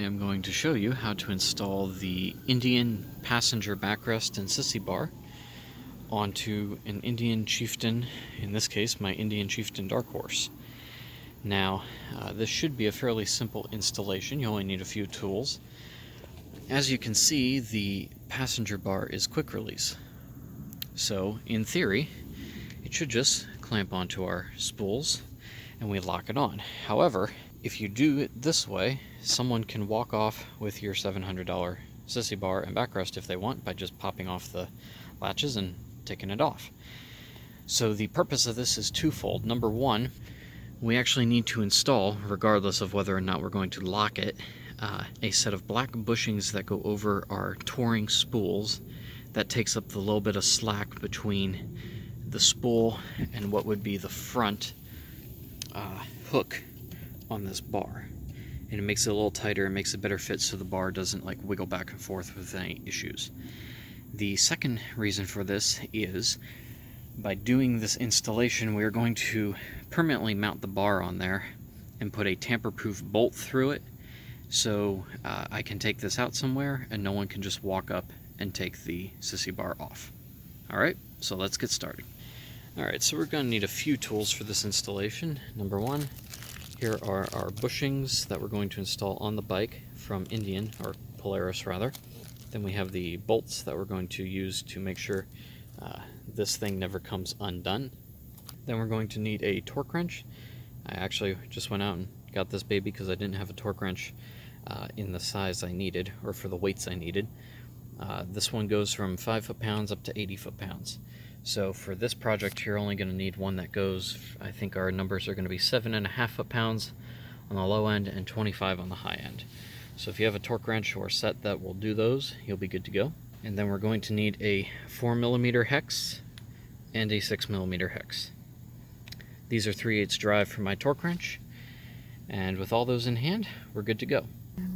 am going to show you how to install the Indian passenger backrest and Sissy bar onto an Indian Chieftain, in this case my Indian Chieftain Dark Horse. Now, this should be a fairly simple installation. You only need a few tools. As you can see, the passenger bar is quick release. So, in theory, it should just clamp onto our spools and we lock it on. However, if you do it this way, someone can walk off with your $700 Sissy bar and backrest if they want by just popping off the latches and taking it off. So the purpose of this is twofold. Number one, we actually need to install, regardless of whether or not we're going to lock it, a set of black bushings that go over our touring spools. That takes up the little bit of slack between the spool and what would be the front hook on this bar, and it makes it a little tighter and makes it better fit so the bar doesn't like wiggle back and forth with any issues. The second reason for this is by doing this installation we are going to permanently mount the bar on there and put a tamper-proof bolt through it, so I can take this out somewhere and no one can just walk up and take the Sissy bar off. Alright, so let's get started. Alright, so we're going to need a few tools for this installation. Number one, here are our bushings that we're going to install on the bike from Indian, or Polaris rather. Then we have the bolts that we're going to use to make sure this thing never comes undone. Then we're going to need a torque wrench. I actually just went out and got this baby because I didn't have a torque wrench in the size I needed, or for the weights I needed. This one goes from 5 foot-pounds up to 80 foot-pounds. So for this project you're only going to need one that goes, I think our numbers are going to be 7.5 foot-pounds on the low end and 25 on the high end. So if you have a torque wrench or set that will do those, you'll be good to go. And then we're going to need a 4mm hex and a 6mm hex. These are 3/8 drive for my torque wrench, and with all those in hand, we're good to go.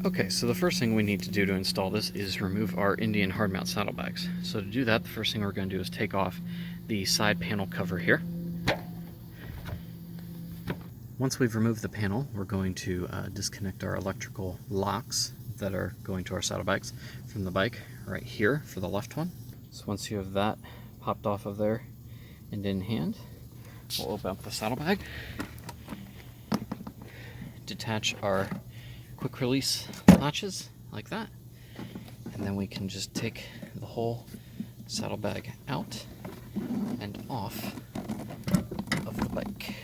Okay, so the first thing we need to do to install this is remove our Indian hard mount saddlebags. So to do that, the first thing we're going to do is take off the side panel cover here. Once we've removed the panel, we're going to disconnect our electrical locks that are going to our saddlebags from the bike right here for the left one. So once you have that popped off of there and in hand, we'll open up the saddlebag, detach our quick release latches like that, and then we can just take the whole saddlebag out and off of the bike.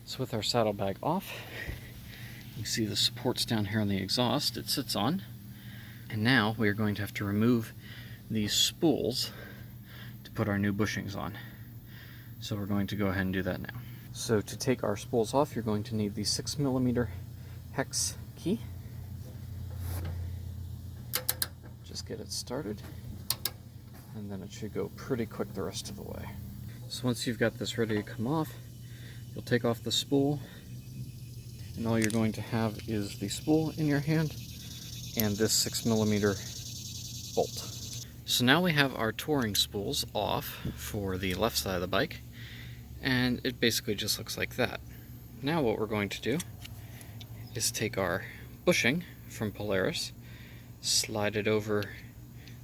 So with our saddlebag off, you see the supports down here on the exhaust it sits on, and now we are going to have to remove these spools to put our new bushings on. So we're going to go ahead and do that now. So to take our spools off, you're going to need the 6mm hex key. Just get it started, and then it should go pretty quick the rest of the way. So once you've got this ready to come off, you'll take off the spool, and all you're going to have is the spool in your hand and this 6mm bolt. So now we have our touring spools off for the left side of the bike, and it basically just looks like that. Now what we're going to do is take our bushing from Polaris, slide it over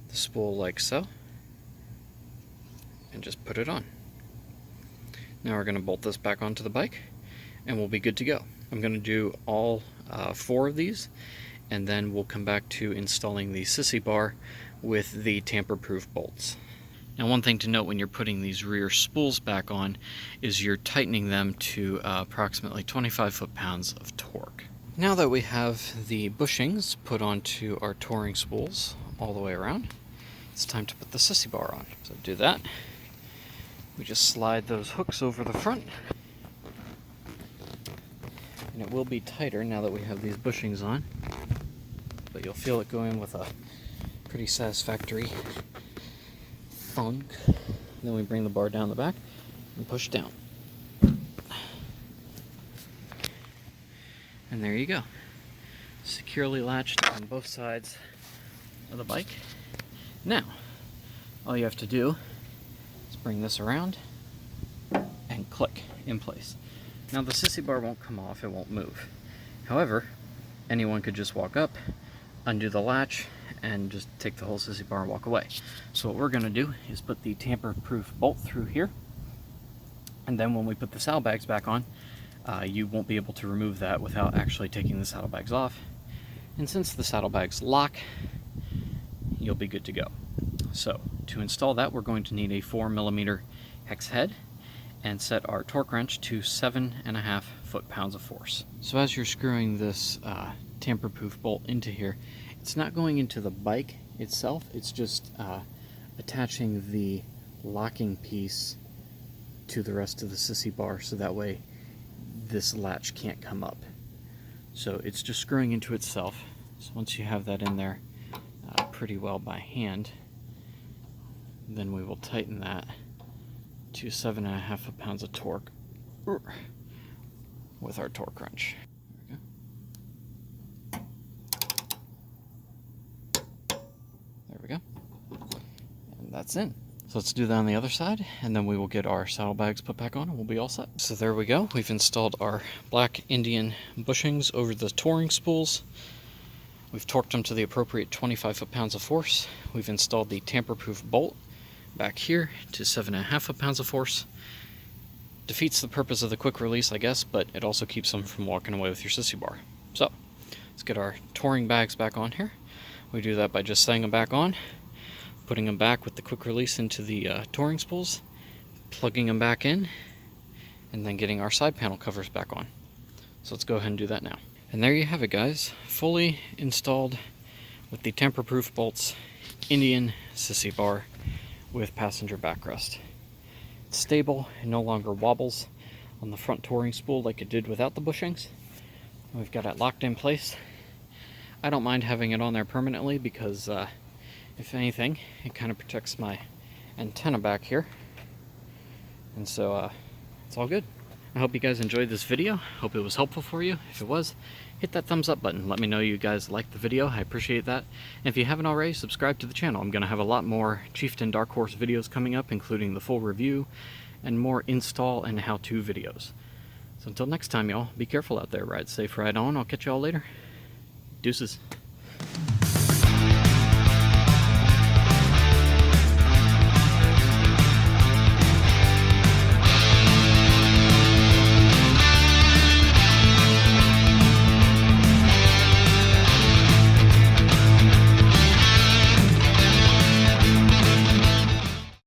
the spool like so, and just put it on. Now we're going to bolt this back onto the bike and we'll be good to go. I'm going to do all 4 of these, and then we'll come back to installing the Sissy bar with the tamper-proof bolts. Now one thing to note when you're putting these rear spools back on is you're tightening them to approximately 25 foot-pounds of torque. Now that we have the bushings put onto our touring spools all the way around, it's time to put the Sissy bar on. So to do that, we just slide those hooks over the front, and it will be tighter now that we have these bushings on, but you'll feel it going with a pretty satisfactory thunk. Then we bring the bar down the back and push down. And there you go. Securely latched on both sides of the bike. Now, all you have to do is bring this around and click in place. Now the Sissy bar won't come off, it won't move. However, anyone could just walk up, undo the latch, and just take the whole sissy bar and walk away. So what we're going to do is put the tamper-proof bolt through here, and then when we put the saddlebags back on, you won't be able to remove that without actually taking the saddlebags off. And since the saddlebags lock, you'll be good to go. So to install that, we're going to need a 4mm hex head and set our torque wrench to 7.5 foot-pounds of force. So as you're screwing this tamper-proof bolt into here, it's not going into the bike itself, it's just attaching the locking piece to the rest of the sissy bar, so that way this latch can't come up. So it's just screwing into itself. So once you have that in there pretty well by hand, then we will tighten that to 7.5 foot-pounds of torque with our torque wrench. There we go. And that's in. So let's do that on the other side, and then we will get our saddlebags put back on and we'll be all set. So there we go. We've installed our black Indian bushings over the touring spools. We've torqued them to the appropriate 25 foot-pounds of force. We've installed the tamper-proof bolt back here to 7.5 foot-pounds of force. Defeats the purpose of the quick release, I guess, but it also keeps them from walking away with your sissy bar. So let's get our touring bags back on here. We do that by just setting them back on, putting them back with the quick release into the touring spools, plugging them back in, and then getting our side panel covers back on. So let's go ahead and do that now. And there you have it, guys. Fully installed with the tamper-proof bolts, Indian sissy bar with passenger backrest. It's stable, it no longer wobbles on the front touring spool like it did without the bushings. We've got it locked in place. I don't mind having it on there permanently because if anything, it kind of protects my antenna back here. And so it's all good. I hope you guys enjoyed this video. Hope it was helpful for you. If it was, hit that thumbs up button. Let me know you guys liked the video. I appreciate that. And if you haven't already, subscribe to the channel. I'm going to have a lot more Chieftain Dark Horse videos coming up, including the full review and more install and how-to videos. So until next time, y'all, be careful out there. Ride safe, ride on. I'll catch y'all later. Deuces.